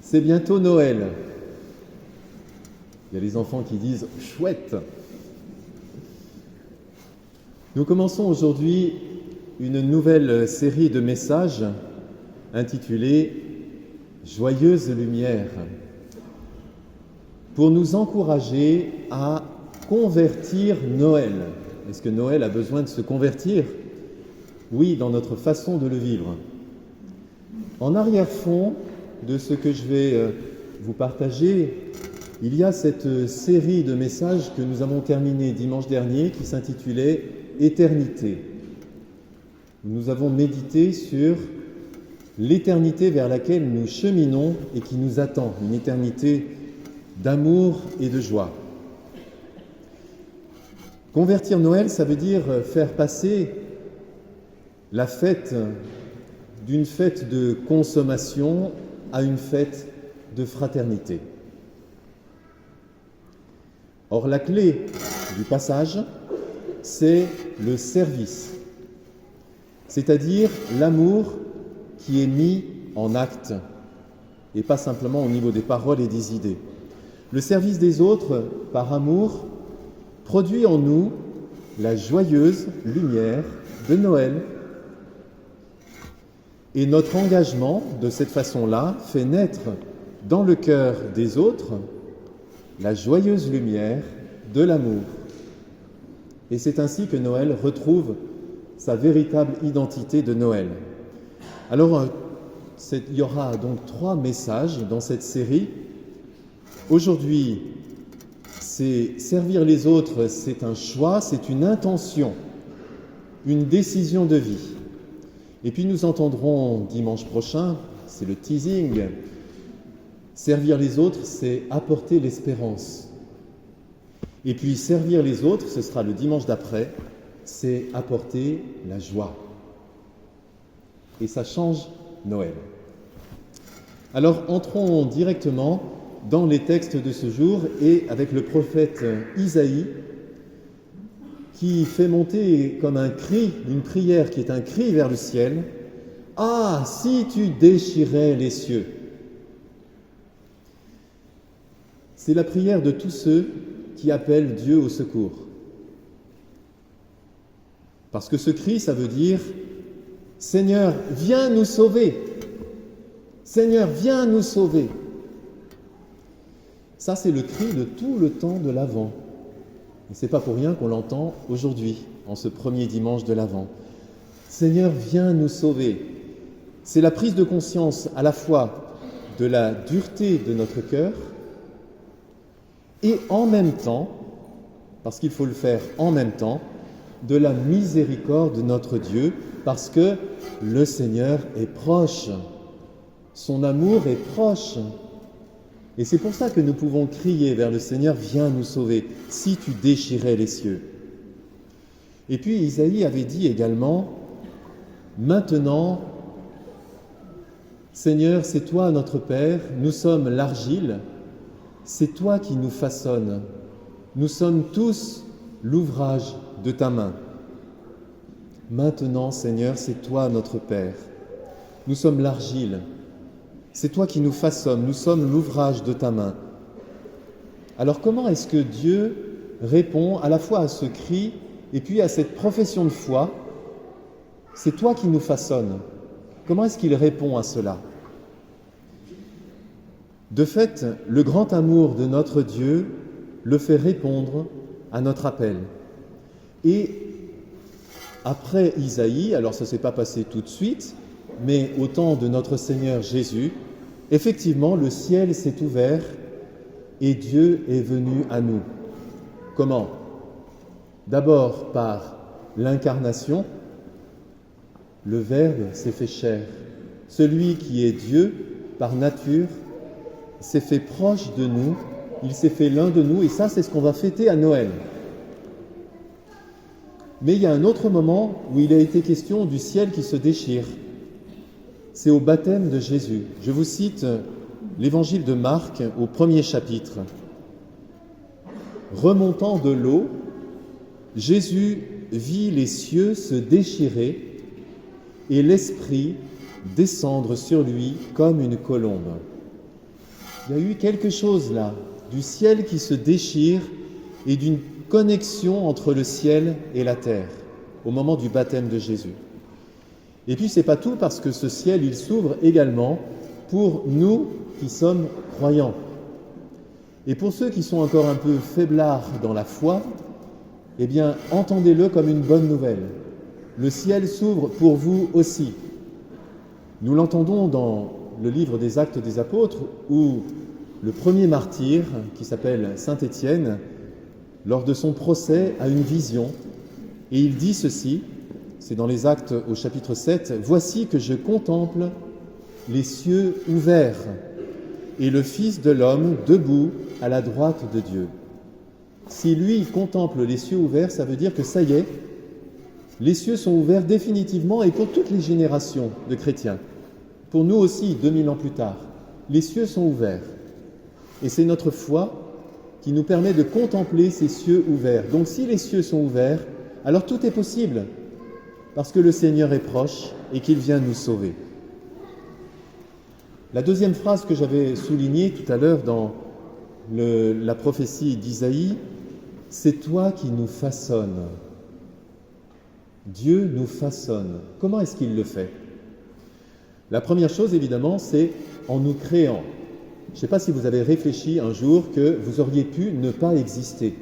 C'est bientôt Noël. Il y a les enfants qui disent « chouette ». Nous commençons aujourd'hui une nouvelle série de messages intitulée « Joyeuse lumière » pour nous encourager à convertir Noël. Est-ce que Noël a besoin de se convertir ? Oui, dans notre façon de le vivre. En arrière-fond de ce que je vais vous partager, il y a cette série de messages que nous avons terminé dimanche dernier qui s'intitulait « Éternité ». Nous avons médité sur l'éternité vers laquelle nous cheminons et qui nous attend, une éternité d'amour et de joie. Convertir Noël, ça veut dire faire passer la fête d'une fête de consommation à une fête de fraternité. Or, la clé du passage, c'est le service, c'est-à-dire l'amour qui est mis en acte et pas simplement au niveau des paroles et des idées. Le service des autres, par amour, produit en nous la joyeuse lumière de Noël. Et notre engagement, de cette façon-là, fait naître dans le cœur des autres la joyeuse lumière de l'amour. Et c'est ainsi que Noël retrouve sa véritable identité de Noël. Alors, il y aura donc 3 messages dans cette série. Aujourd'hui, c'est servir les autres, c'est un choix, c'est une intention, une décision de vie. Et puis nous entendrons dimanche prochain, c'est le teasing, servir les autres, c'est apporter l'espérance. Et puis servir les autres, ce sera le dimanche d'après, c'est apporter la joie. Et ça change Noël. Alors entrons directement dans les textes de ce jour et avec le prophète Isaïe qui fait monter comme un cri, une prière qui est un cri vers le ciel. « Ah, si tu déchirais les cieux !» C'est la prière de tous ceux qui appellent Dieu au secours. Parce que ce cri, ça veut dire « Seigneur, viens nous sauver ! Seigneur, viens nous sauver !» Ça, c'est le cri de tout le temps de l'Avent. Et ce n'est pas pour rien qu'on l'entend aujourd'hui, en ce premier dimanche de l'Avent. Seigneur, viens nous sauver. C'est la prise de conscience à la fois de la dureté de notre cœur et en même temps, parce qu'il faut le faire en même temps, de la miséricorde de notre Dieu, parce que le Seigneur est proche. Son amour est proche. Et c'est pour ça que nous pouvons crier vers le Seigneur, viens nous sauver, si tu déchirais les cieux. Et puis Isaïe avait dit également, maintenant, Seigneur, c'est toi notre Père, nous sommes l'argile, c'est toi qui nous façonnes, nous sommes tous l'ouvrage de ta main. Maintenant, Seigneur, c'est toi notre Père, nous sommes l'argile, c'est toi qui nous façonnes, nous sommes l'ouvrage de ta main. Alors comment est-ce que Dieu répond à la fois à ce cri et puis à cette profession de foi ? C'est toi qui nous façonnes. Comment est-ce qu'il répond à cela ? De fait, le grand amour de notre Dieu le fait répondre à notre appel. Et après Isaïe, alors ça ne s'est pas passé tout de suite, mais au temps de notre Seigneur Jésus, effectivement, le ciel s'est ouvert et Dieu est venu à nous. Comment ? D'abord par l'incarnation, le Verbe s'est fait chair. Celui qui est Dieu, par nature, s'est fait proche de nous, il s'est fait l'un de nous, et ça, c'est ce qu'on va fêter à Noël. Mais il y a un autre moment où il a été question du ciel qui se déchire. C'est au baptême de Jésus. Je vous cite l'évangile de Marc au 1er chapitre. Remontant de l'eau, Jésus vit les cieux se déchirer et l'Esprit descendre sur lui comme une colombe. Il y a eu quelque chose là, du ciel qui se déchire et d'une connexion entre le ciel et la terre au moment du baptême de Jésus. Et puis c'est pas tout, parce que ce ciel, il s'ouvre également pour nous qui sommes croyants. Et pour ceux qui sont encore un peu faiblards dans la foi, eh bien, entendez-le comme une bonne nouvelle. Le ciel s'ouvre pour vous aussi. Nous l'entendons dans le livre des Actes des Apôtres, où le premier martyr, qui s'appelle Saint Étienne, lors de son procès, a une vision, et il dit ceci, c'est dans les Actes au chapitre 7, « Voici que je contemple les cieux ouverts, et le Fils de l'homme debout à la droite de Dieu. » Si lui contemple les cieux ouverts, ça veut dire que ça y est, les cieux sont ouverts définitivement et pour toutes les générations de chrétiens. Pour nous aussi, 2000 ans plus tard, les cieux sont ouverts. Et c'est notre foi qui nous permet de contempler ces cieux ouverts. Donc si les cieux sont ouverts, alors tout est possible, parce que le Seigneur est proche et qu'il vient nous sauver. La deuxième phrase que j'avais soulignée tout à l'heure dans la prophétie d'Isaïe, c'est toi qui nous façonnes. Dieu nous façonne. Comment est-ce qu'il le fait ? La première chose, évidemment, c'est en nous créant. Je ne sais pas si vous avez réfléchi un jour que vous auriez pu ne pas exister.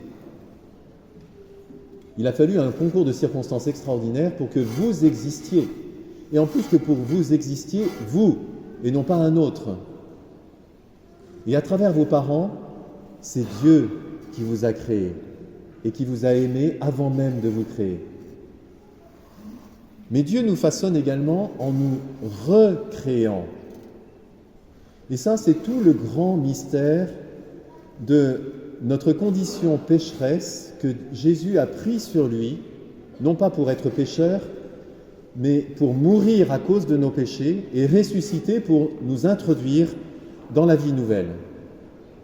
Il a fallu un concours de circonstances extraordinaires pour que vous existiez. Et en plus que pour vous existiez, vous, et non pas un autre. Et à travers vos parents, c'est Dieu qui vous a créé et qui vous a aimé avant même de vous créer. Mais Dieu nous façonne également en nous recréant. Et ça, c'est tout le grand mystère de notre condition pécheresse que Jésus a pris sur lui, non pas pour être pécheur, mais pour mourir à cause de nos péchés et ressusciter pour nous introduire dans la vie nouvelle.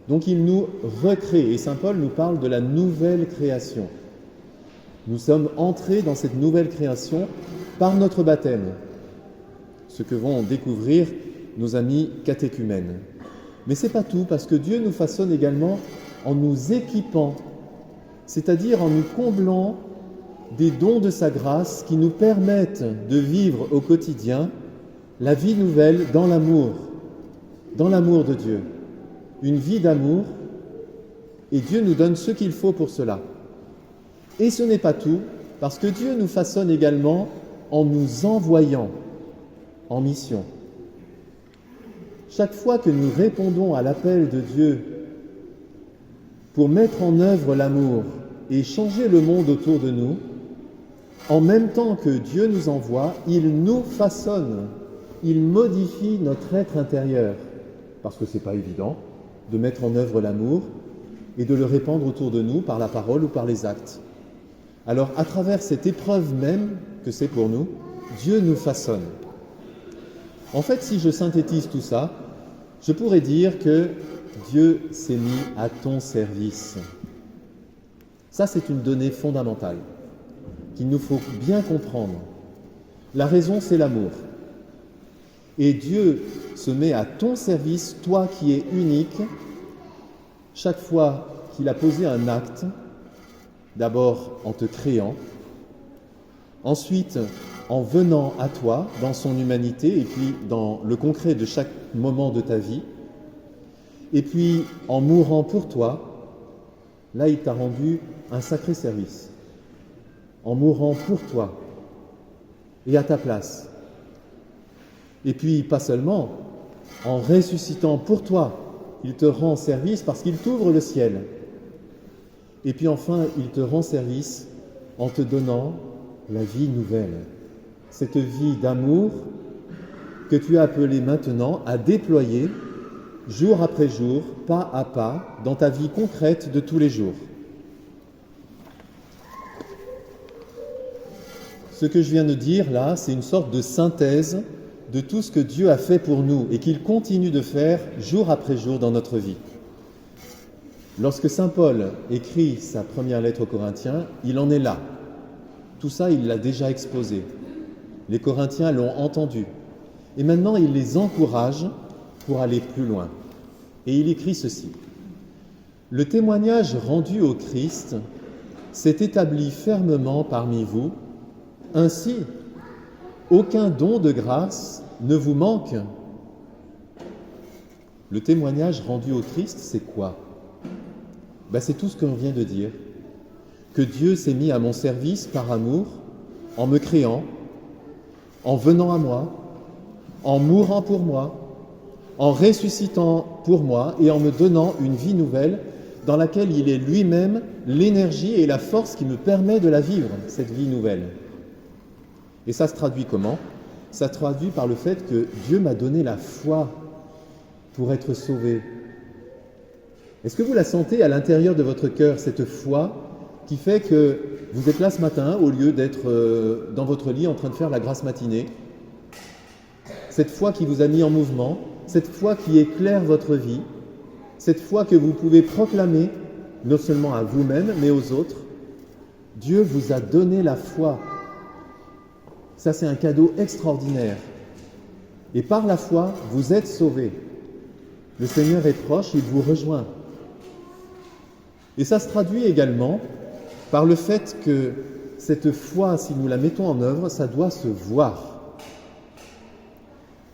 Donc il nous recrée, et saint Paul nous parle de la nouvelle création. Nous sommes entrés dans cette nouvelle création par notre baptême, ce que vont découvrir nos amis catéchumènes. Mais ce n'est pas tout, parce que Dieu nous façonne également en nous équipant, c'est-à-dire en nous comblant des dons de sa grâce qui nous permettent de vivre au quotidien la vie nouvelle dans l'amour de Dieu. Une vie d'amour, et Dieu nous donne ce qu'il faut pour cela. Et ce n'est pas tout, parce que Dieu nous façonne également en nous envoyant en mission. Chaque fois que nous répondons à l'appel de Dieu pour mettre en œuvre l'amour et changer le monde autour de nous, en même temps que Dieu nous envoie, il nous façonne, il modifie notre être intérieur, parce que ce n'est pas évident de mettre en œuvre l'amour et de le répandre autour de nous par la parole ou par les actes. Alors, à travers cette épreuve même que c'est pour nous, Dieu nous façonne. En fait, si je synthétise tout ça, je pourrais dire que Dieu s'est mis à ton service. Ça, c'est une donnée fondamentale qu'il nous faut bien comprendre. La raison, c'est l'amour. Et Dieu se met à ton service, toi qui es unique, chaque fois qu'il a posé un acte, d'abord en te créant, ensuite en venant à toi dans son humanité et puis dans le concret de chaque moment de ta vie, et puis en mourant pour toi, là il t'a rendu un sacré service, en mourant pour toi et à ta place. Et puis pas seulement, en ressuscitant pour toi, il te rend service parce qu'il t'ouvre le ciel. Et puis enfin, il te rend service en te donnant la vie nouvelle. Cette vie d'amour que tu as appelée maintenant à déployer jour après jour, pas à pas, dans ta vie concrète de tous les jours. Ce que je viens de dire là, c'est une sorte de synthèse de tout ce que Dieu a fait pour nous et qu'il continue de faire jour après jour dans notre vie. Lorsque saint Paul écrit sa première lettre aux Corinthiens, il en est là. Tout ça, il l'a déjà exposé. Les Corinthiens l'ont entendu. Et maintenant, il les encourage pour aller plus loin. et il écrit ceci. Le témoignage rendu au Christ s'est établi fermement parmi vous, ainsi aucun don de grâce ne vous manque. Le témoignage rendu au Christ, c'est quoi? C'est tout ce qu'on vient de dire. Que Dieu s'est mis à mon service par amour, en me créant, en venant à moi, en mourant pour moi, en ressuscitant pour moi et en me donnant une vie nouvelle dans laquelle il est lui-même l'énergie et la force qui me permet de la vivre, cette vie nouvelle. Et ça se traduit comment? Ça se traduit par le fait que Dieu m'a donné la foi pour être sauvé. Est-ce que vous la sentez à l'intérieur de votre cœur, cette foi qui fait que vous êtes là ce matin au lieu d'être dans votre lit en train de faire la grasse matinée? Cette foi qui vous a mis en mouvement, cette foi qui éclaire votre vie, cette foi que vous pouvez proclamer non seulement à vous-même mais aux autres. Dieu vous a donné la foi. Ça, c'est un cadeau extraordinaire. Et par la foi, vous êtes sauvés. Le Seigneur est proche, il vous rejoint. Et ça se traduit également par le fait que cette foi, si nous la mettons en œuvre, ça doit se voir.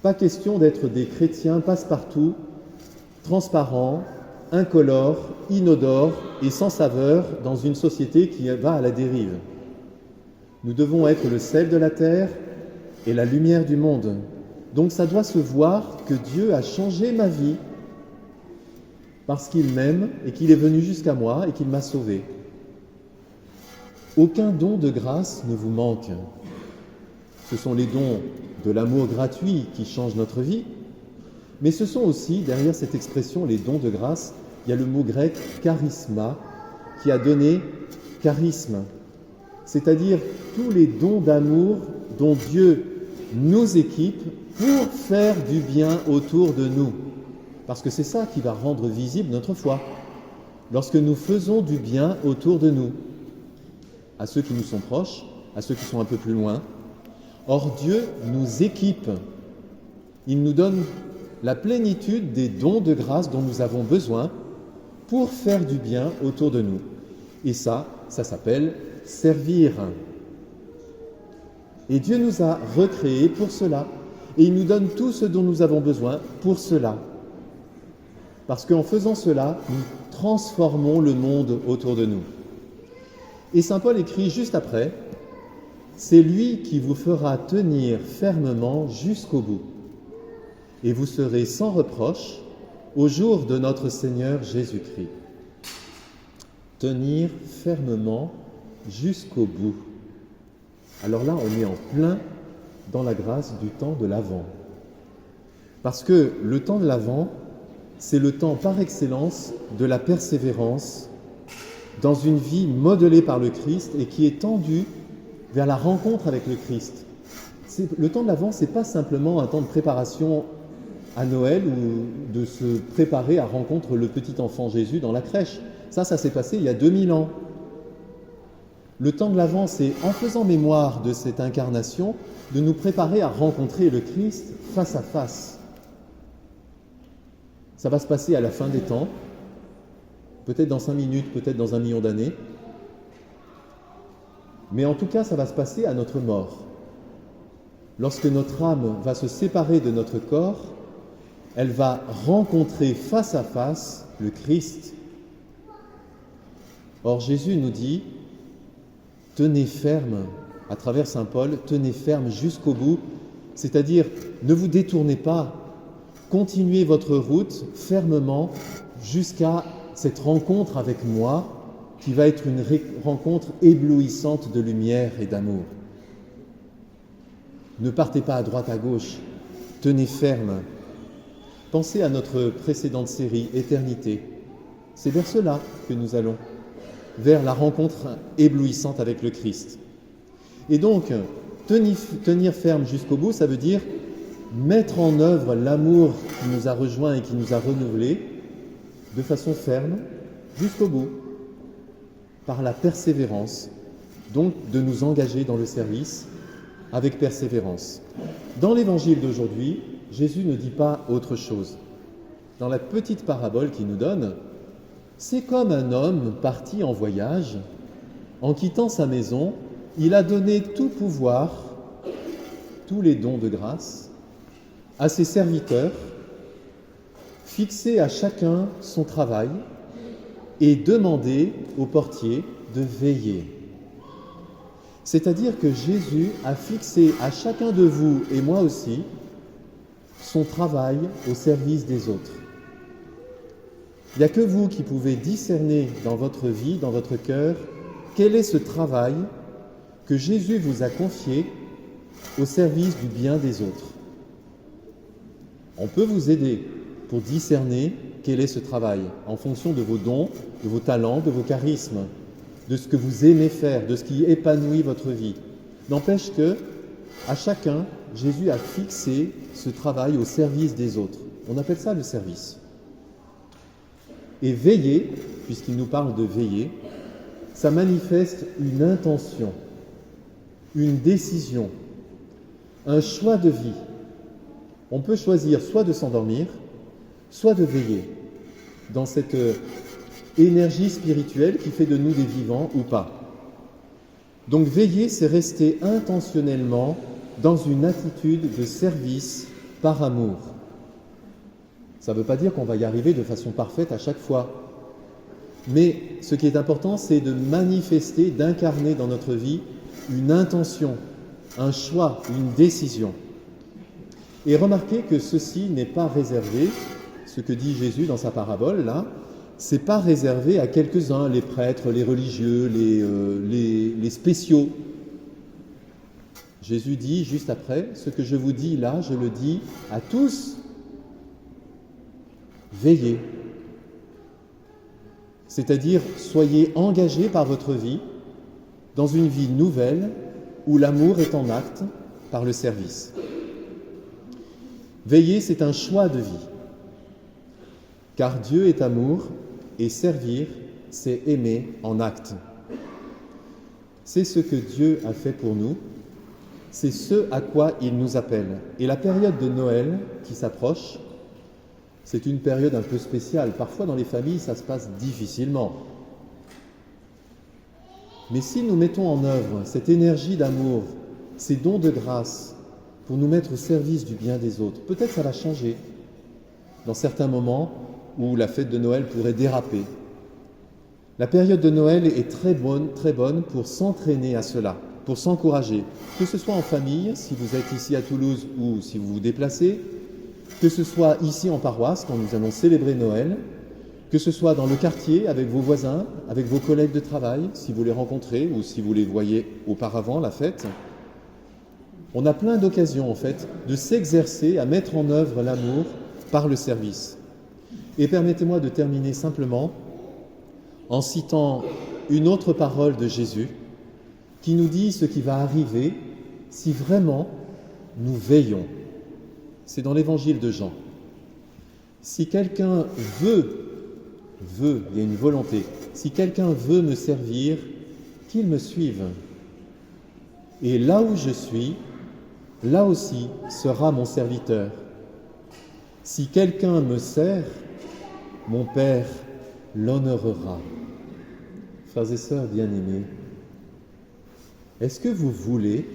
Pas question d'être des chrétiens passe-partout, transparents, incolores, inodores et sans saveur dans une société qui va à la dérive. Nous devons être le sel de la terre et la lumière du monde. Donc ça doit se voir que Dieu a changé ma vie parce qu'il m'aime et qu'il est venu jusqu'à moi et qu'il m'a sauvé. Aucun don de grâce ne vous manque. Ce sont les dons de l'amour gratuit qui changent notre vie, mais ce sont aussi, derrière cette expression, les dons de grâce, il y a le mot grec charisma qui a donné charisme, c'est-à-dire tous les dons d'amour dont Dieu nous équipe pour faire du bien autour de nous. Parce que c'est ça qui va rendre visible notre foi. Lorsque nous faisons du bien autour de nous, à ceux qui nous sont proches, à ceux qui sont un peu plus loin. Or, Dieu nous équipe. Il nous donne la plénitude des dons de grâce dont nous avons besoin pour faire du bien autour de nous. Et ça s'appelle servir. Et Dieu nous a recréés pour cela. Et il nous donne tout ce dont nous avons besoin pour cela. Parce qu'en faisant cela, nous transformons le monde autour de nous. Et saint Paul écrit juste après, « C'est lui qui vous fera tenir fermement jusqu'au bout, et vous serez sans reproche au jour de notre Seigneur Jésus-Christ. » Tenir fermement jusqu'au bout. Alors là, on est en plein dans la grâce du temps de l'Avent. Parce que le temps de l'Avent, c'est le temps par excellence de la persévérance dans une vie modelée par le Christ et qui est tendue vers la rencontre avec le Christ. Le temps de l'Avent, ce n'est pas simplement un temps de préparation à Noël ou de se préparer à rencontrer le petit enfant Jésus dans la crèche. Ça s'est passé il y a 2000 ans. Le temps de l'Avent, c'est en faisant mémoire de cette incarnation, de nous préparer à rencontrer le Christ face à face. Ça va se passer à la fin des temps, peut-être dans 5 minutes, peut-être dans 1 million d'années. Mais en tout cas, ça va se passer à notre mort. Lorsque notre âme va se séparer de notre corps, elle va rencontrer face à face le Christ. Or, Jésus nous dit, tenez ferme, à travers saint Paul, tenez ferme jusqu'au bout, c'est-à-dire ne vous détournez pas, continuez votre route fermement jusqu'à cette rencontre avec moi, qui va être une rencontre éblouissante de lumière et d'amour. Ne partez pas à droite, à gauche, tenez ferme. Pensez à notre précédente série, Éternité. C'est vers cela que nous allons, vers la rencontre éblouissante avec le Christ. Et donc, tenir ferme jusqu'au bout, ça veut dire mettre en œuvre l'amour qui nous a rejoints et qui nous a renouvelés de façon ferme jusqu'au bout, par la persévérance, donc de nous engager dans le service avec persévérance. Dans l'évangile d'aujourd'hui, Jésus ne dit pas autre chose. dans la petite parabole qu'il nous donne, c'est comme un homme parti en voyage. En quittant sa maison, il a donné tout pouvoir, tous les dons de grâce, à ses serviteurs, fixé à chacun son travail et demandé au portier de veiller. C'est-à-dire que Jésus a fixé à chacun de vous, et moi aussi, son travail au service des autres. Il n'y a que vous qui pouvez discerner dans votre vie, dans votre cœur, quel est ce travail que Jésus vous a confié au service du bien des autres. On peut vous aider pour discerner quel est ce travail en fonction de vos dons, de vos talents, de vos charismes, de ce que vous aimez faire, de ce qui épanouit votre vie. N'empêche que, à chacun, Jésus a fixé ce travail au service des autres. On appelle ça le service. Et veiller, puisqu'il nous parle de veiller, ça manifeste une intention, une décision, un choix de vie. On peut choisir soit de s'endormir, soit de veiller dans cette énergie spirituelle qui fait de nous des vivants ou pas. Donc veiller, c'est rester intentionnellement dans une attitude de service par amour. Ça ne veut pas dire qu'on va y arriver de façon parfaite à chaque fois. Mais ce qui est important, c'est de manifester, d'incarner dans notre vie une intention, un choix, une décision. Et remarquez que ceci n'est pas réservé, ce que dit Jésus dans sa parabole, là, c'est pas réservé à quelques-uns, les prêtres, les religieux, les spéciaux. Jésus dit juste après, ce que je vous dis là, je le dis à tous. Veillez. C'est-à-dire, soyez engagés par votre vie dans une vie nouvelle où l'amour est en acte par le service. Veiller, c'est un choix de vie. Car Dieu est amour et servir, c'est aimer en acte. C'est ce que Dieu a fait pour nous, c'est ce à quoi il nous appelle. Et la période de Noël qui s'approche, c'est une période un peu spéciale. Parfois dans les familles, ça se passe difficilement. Mais si nous mettons en œuvre cette énergie d'amour, ces dons de grâce, pour nous mettre au service du bien des autres, peut-être ça va changer dans certains moments où la fête de Noël pourrait déraper. La période de Noël est très bonne pour s'entraîner à cela, pour s'encourager, que ce soit en famille, si vous êtes ici à Toulouse ou si vous vous déplacez, que ce soit ici en paroisse, quand nous allons célébrer Noël, que ce soit dans le quartier, avec vos voisins, avec vos collègues de travail, si vous les rencontrez ou si vous les voyez auparavant, la fête. On a plein d'occasions, en fait, de s'exercer à mettre en œuvre l'amour par le service. Et permettez-moi de terminer simplement en citant une autre parole de Jésus qui nous dit ce qui va arriver si vraiment nous veillons. C'est dans l'évangile de Jean. Si quelqu'un veut, il y a une volonté, si quelqu'un veut me servir, qu'il me suive. Et là où je suis, là aussi sera mon serviteur. Si quelqu'un me sert, mon Père l'honorera. Frères et sœurs bien-aimés, est-ce que vous voulez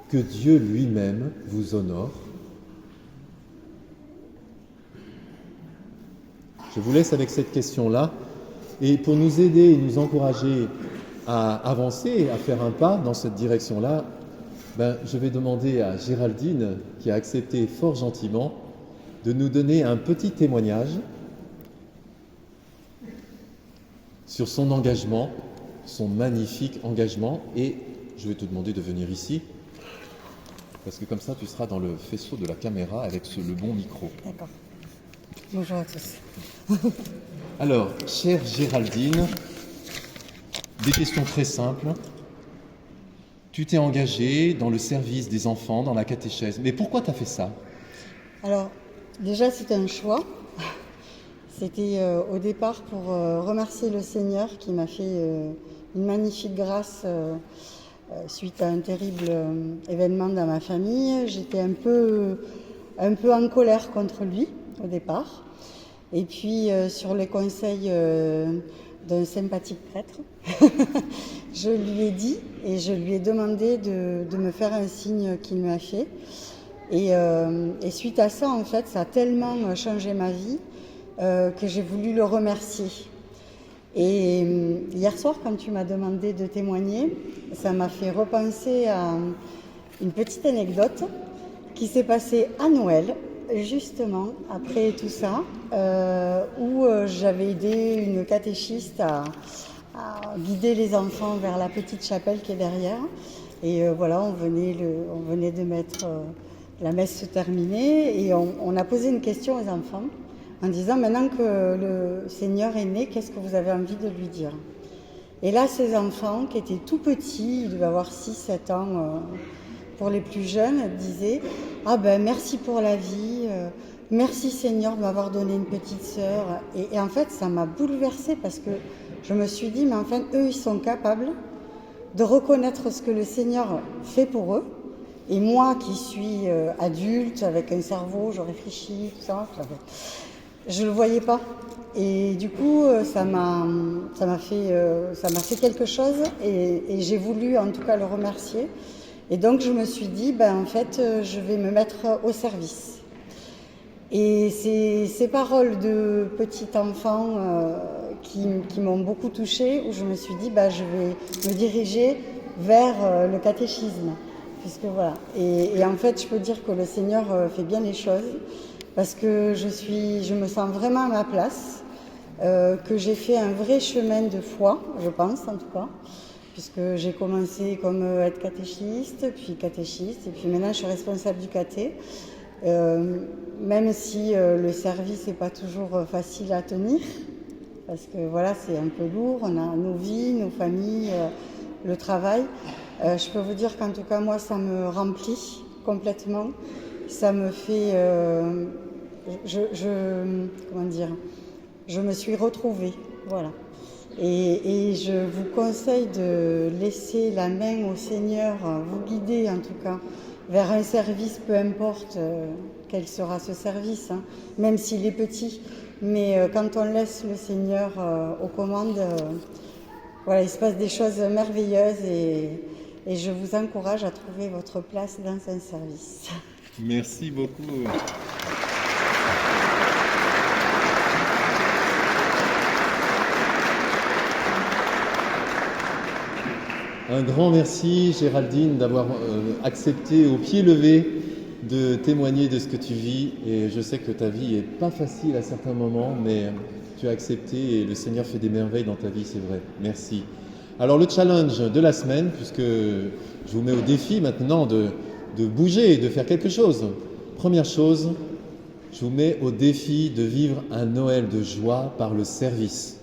que Dieu lui-même vous honore? Je vous laisse avec cette question-là. Et pour nous aider et nous encourager à avancer, à faire un pas dans cette direction-là, je vais demander à Géraldine, qui a accepté fort gentiment, de nous donner un petit témoignage sur son engagement, son magnifique engagement. Et je vais te demander de venir ici, parce que comme ça, tu seras dans le faisceau de la caméra avec le bon micro. D'accord. Bonjour à tous. Alors, chère Géraldine, des questions très simples. Tu t'es engagée dans le service des enfants, dans la catéchèse. Mais pourquoi tu as fait ça? Alors, déjà, c'était un choix. C'était au départ pour remercier le Seigneur qui m'a fait une magnifique grâce suite à un terrible événement dans ma famille. J'étais un peu en colère contre lui au départ. Et puis sur les conseils d'un sympathique prêtre, je lui ai dit et je lui ai demandé de me faire un signe qu'il m'a fait. Et suite à ça, en fait, ça a tellement changé ma vie que j'ai voulu le remercier. Et hier soir, quand tu m'as demandé de témoigner, ça m'a fait repenser à une petite anecdote qui s'est passée à Noël, justement, après tout ça, où j'avais aidé une catéchiste à guider les enfants vers la petite chapelle qui est derrière. Et voilà, on venait de mettre la messe se terminait et on a posé une question aux enfants en disant maintenant que le Seigneur est né, qu'est-ce que vous avez envie de lui dire? Et là, ces enfants qui étaient tout petits, ils devaient avoir 6-7 ans pour les plus jeunes, disaient « Ah ben merci pour la vie, merci Seigneur de m'avoir donné une petite sœur ». Et en fait, ça m'a bouleversée parce que je me suis dit « Mais enfin, eux, ils sont capables de reconnaître ce que le Seigneur fait pour eux. Et moi qui suis adulte, avec un cerveau, je réfléchis, tout ça, je ne le voyais pas. Et du coup, ça m'a fait quelque chose et j'ai voulu en tout cas le remercier. Et donc je me suis dit, en fait, je vais me mettre au service. Et ces paroles de petit enfant qui m'ont beaucoup touchée, où je me suis dit, je vais me diriger vers le catéchisme. Puisque voilà. Et en fait, je peux dire que le Seigneur fait bien les choses parce que je me sens vraiment à ma place, que j'ai fait un vrai chemin de foi, je pense en tout cas, puisque j'ai commencé comme être catéchiste, puis catéchiste, et puis maintenant je suis responsable du caté, même si le service n'est pas toujours facile à tenir, parce que voilà, c'est un peu lourd, on a nos vies, nos familles, le travail. Je peux vous dire qu'en tout cas, moi, ça me remplit complètement. Ça me fait... comment dire? Je me suis retrouvée, voilà. Et je vous conseille de laisser la main au Seigneur, vous guider en tout cas, vers un service, peu importe quel sera ce service, hein, même s'il est petit. Mais quand on laisse le Seigneur aux commandes, voilà, il se passe des choses merveilleuses et je vous encourage à trouver votre place dans un service. Merci beaucoup. Un grand merci, Géraldine, d'avoir accepté au pied levé de témoigner de ce que tu vis. Et je sais que ta vie n'est pas facile à certains moments, mais tu as accepté et le Seigneur fait des merveilles dans ta vie, c'est vrai. Merci. Alors le challenge de la semaine, puisque je vous mets au défi maintenant de bouger, de faire quelque chose. Première chose, je vous mets au défi de vivre un Noël de joie par le service.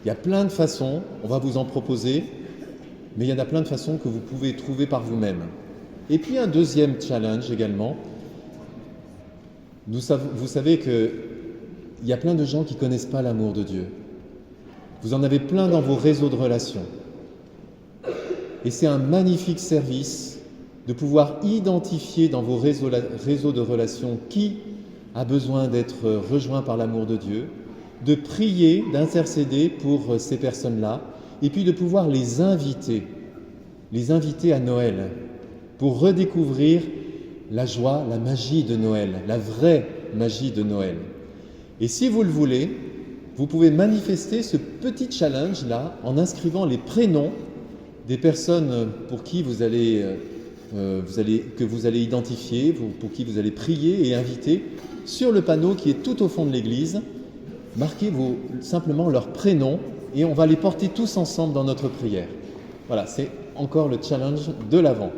Il y a plein de façons, on va vous en proposer, mais il y en a plein de façons que vous pouvez trouver par vous-même. Et puis un deuxième challenge également. Vous savez qu'il y a plein de gens qui ne connaissent pas l'amour de Dieu. Vous en avez plein dans vos réseaux de relations. Et c'est un magnifique service de pouvoir identifier dans vos réseaux de relations qui a besoin d'être rejoint par l'amour de Dieu, de prier, d'intercéder pour ces personnes-là, et puis de pouvoir les inviter à Noël pour redécouvrir la joie, la magie de Noël, la vraie magie de Noël. Et si vous le voulez, vous pouvez manifester ce petit challenge-là en inscrivant les prénoms des personnes pour qui vous allez identifier, pour qui vous allez prier et inviter sur le panneau qui est tout au fond de l'église. Marquez simplement leurs prénoms et on va les porter tous ensemble dans notre prière. Voilà, c'est encore le challenge de l'Avent.